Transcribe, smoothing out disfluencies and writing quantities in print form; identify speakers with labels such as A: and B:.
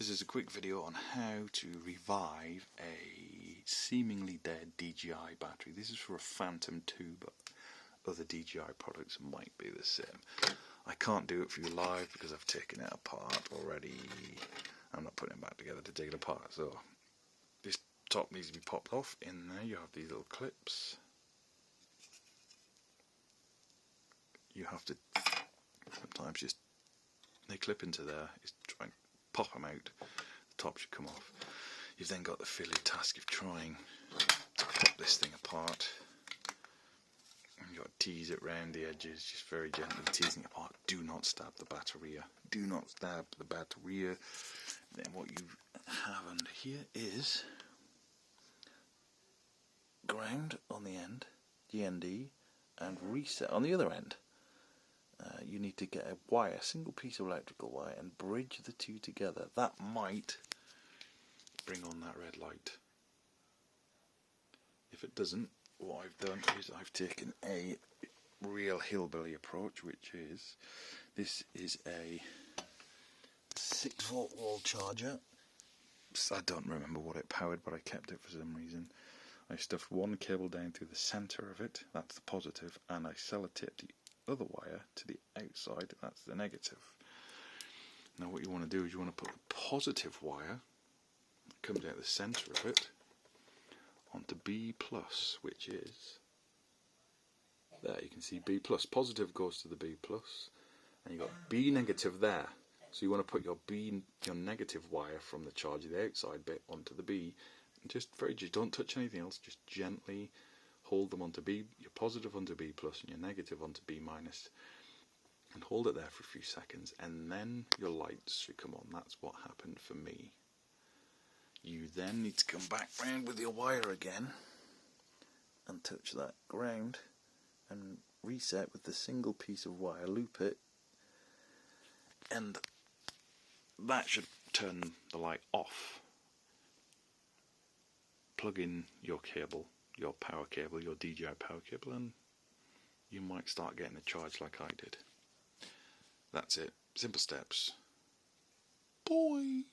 A: This is a quick video on how to revive a seemingly dead DJI battery. This is for a Phantom 2, but other DJI products might be the same. I can't do it for you live because I've taken it apart already. I'm not putting it back together to take it apart, so this top needs to be popped off. In there you have these little clips. You have to sometimes just, they clip into there, just try and pop them out. The top should come off. You've then got the fiddly task of trying to pop this thing apart. And you've got to tease it round the edges, just very gently teasing it apart. Do not stab the battery. Do not stab the battery. Then what you have under here is ground on the end, GND, and reset on the other end. You need to get a wire, a single piece of electrical wire, and bridge the two together. That might bring on that red light. If it doesn't, what I've done is I've taken a real hillbilly approach, which is, this is a 6-volt wall charger. I don't remember what it powered, but I kept it for some reason. I stuffed one cable down through the centre of it, that's the positive, and I sellotaped the other wire to the outside, that's the negative. Now what you want to do is you want to put the positive wire that comes out the centre of it onto B+, which is there. You can see B+. Positive goes to the B+, and you've got B negative there. So you want to put your negative wire from the charger, the outside bit, onto the B. And just don't touch anything else, just gently hold them onto B, your positive onto B+, and your negative onto B-, and hold it there for a few seconds, and then your lights should come on. That's what happened for me. You then need to come back round with your wire again and touch that ground and reset with the single piece of wire, loop it, and that should turn the light off. Plug in your cable, your power cable, your DJI power cable, and you might start getting a charge like I did. That's it. Simple steps. Boy!